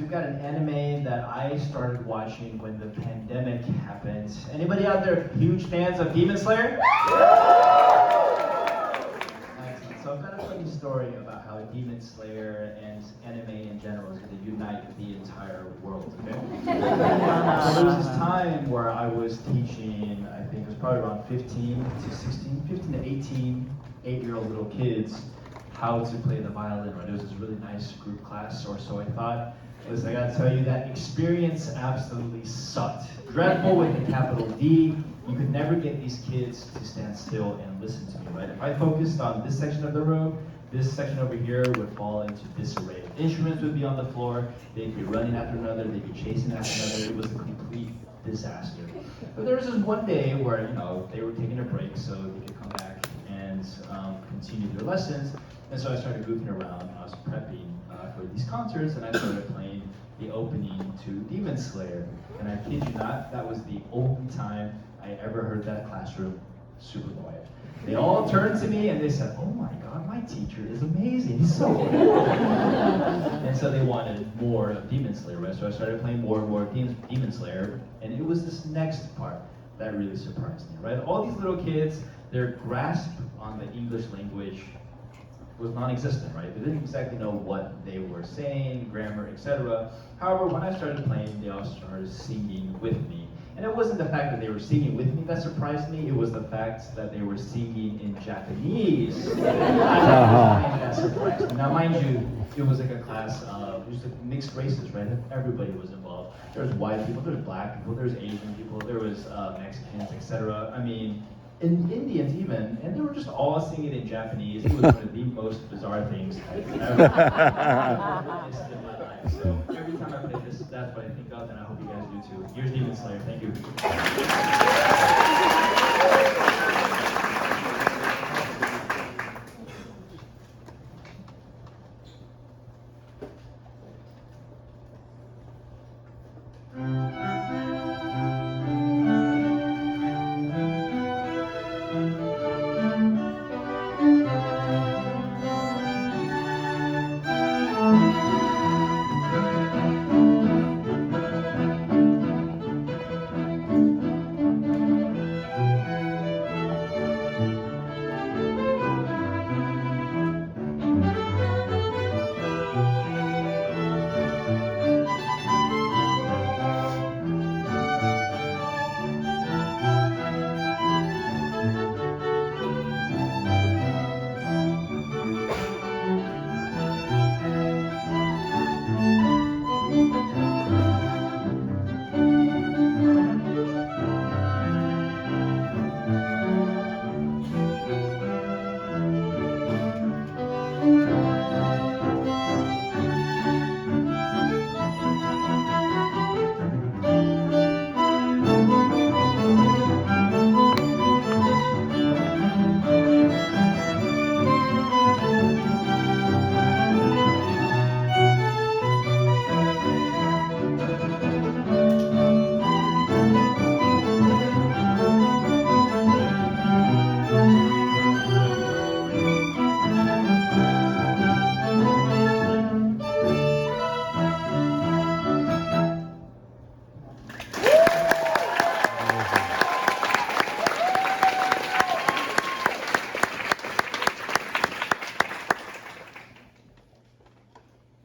we've got an anime that I started watching when the pandemic happened. Anybody out there huge fans of Demon Slayer? Excellent. So I've got a funny story about how Demon Slayer and anime in general is going to unite the entire world, okay? So there was this time where I was teaching, I think it was probably around 15 to 18 8-year-old little kids how to play the violin, right? It was this really nice group class, or so I thought. Listen, I gotta tell you, that experience absolutely sucked. Dreadful with a capital D. You could never get these kids to stand still and listen to me, right? If I focused on this section of the room, this section over here would fall into disarray. Instruments would be on the floor, they'd be running after another, they'd be chasing after another. It was a complete disaster. But there was this one day where, they were taking a break so they could come back and continue their lessons. And so I started goofing around. I was prepping for these concerts, and I started playing the opening to Demon Slayer. And I kid you not, that was the only time I ever heard that classroom super quiet. They all turned to me and they said, "Oh my God, my teacher is amazing. He's so good." And so they wanted more of Demon Slayer, right? So I started playing more and more of Demon Slayer, and it was this next part that really surprised me, right? All these little kids, their grasp on the English language was non-existent, right? They didn't exactly know what they were saying, grammar, etc. However, when I started playing, they all started singing with me. And it wasn't the fact that they were singing with me that surprised me, it was the fact that they were singing in Japanese. That surprised me. Now, mind you, it was like a class of just mixed races, right? Everybody was involved. There was white people, there was black people, there was Asian people, there was Mexicans, etc. I mean, in Indians even, and they were just all singing in Japanese. It was one of the most bizarre things I've ever witnessed in my life. So every time I play this, that's what I think of, and I hope you guys do too. Here's Demon Slayer. Thank you.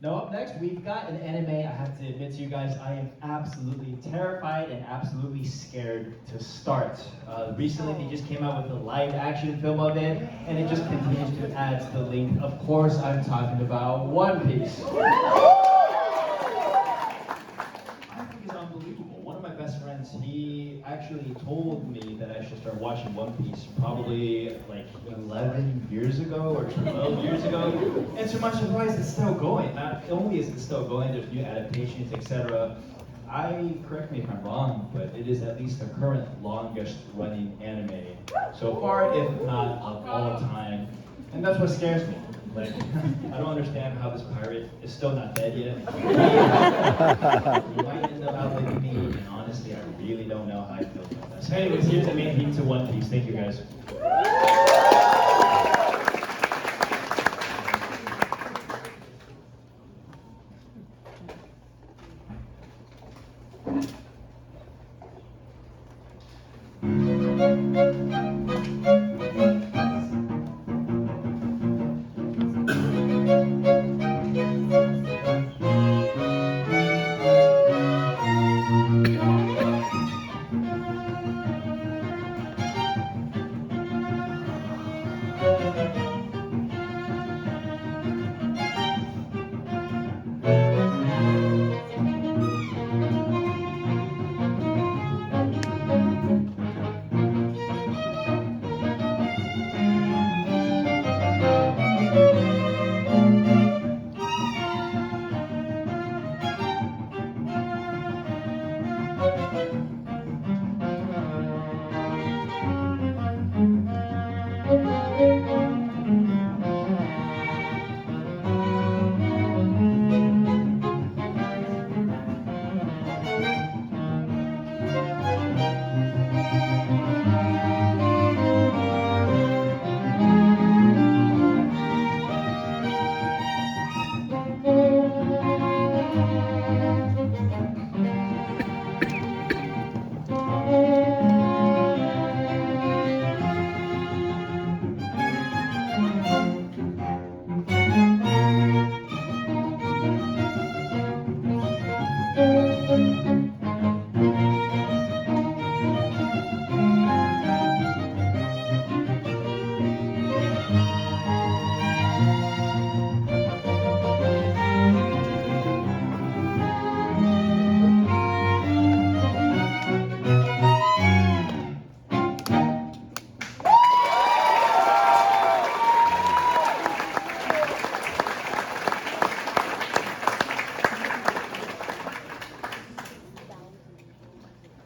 Now up next, we've got an anime. I have to admit to you guys, I am absolutely terrified and absolutely scared to start. Recently, they just came out with a live action film of it, and it just continues to add to the length. Of course, I'm talking about One Piece. I think it's unbelievable. One of my best friends, he actually told me that I should start watching One Piece probably like 11 years ago or 12 years ago. And to my surprise, it's still going. Not only is it still going, there's new adaptations, etc. Correct me if I'm wrong, but it is at least the current longest running anime so far, if not of all time. And that's what scares me. Like, I don't understand how this pirate is still not dead yet. He might end up outliving me, and honestly, I really don't know how I feel about that. So anyways, here's the main theme to One Piece. Thank you, guys.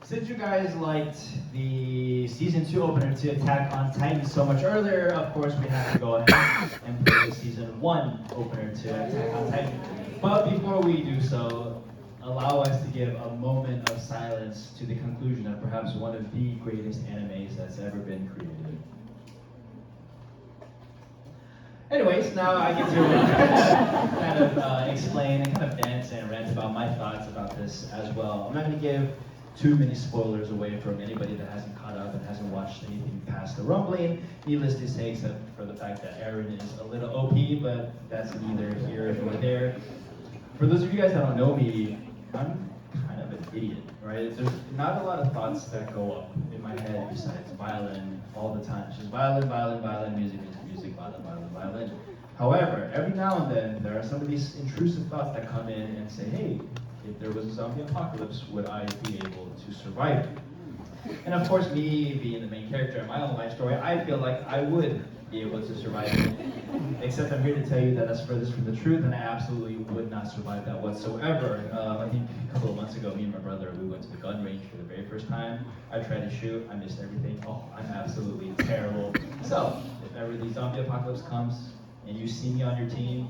Since you guys liked the season 2 opener to Attack on Titan so much earlier, of course we have to go ahead and play the season 1 opener to Attack on Titan. But before we do so, allow us to give a moment of silence to the conclusion of perhaps one of the greatest animes that's ever been created. Anyways, now I get to kind of explain and kind of dance and rant about my thoughts about this as well. I'm not going to give too many spoilers away from anybody that hasn't caught up and hasn't watched anything past the rumbling. Needless to say, except for the fact that Aaron is a little OP, but that's neither here nor there. For those of you guys that don't know me, I'm kind of an idiot, right? There's not a lot of thoughts that go up in my head besides violin all the time. It's just violin, violin, violin, music, music, music, violin, violin, violin. However, every now and then there are some of these intrusive thoughts that come in and say, hey, if there was a zombie apocalypse, would I be able to survive it? And of course, me being the main character in my own life story, I feel like I would be able to survive it. Except I'm here to tell you that that's furthest from the truth, and I absolutely would not survive that whatsoever. I think a couple of months ago, me and my brother, we went to the gun range for the very first time. I tried to shoot, I missed everything. Oh, I'm absolutely terrible. So, if ever the zombie apocalypse comes, and you see me on your team,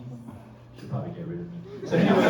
you should probably get rid of me. So anyway,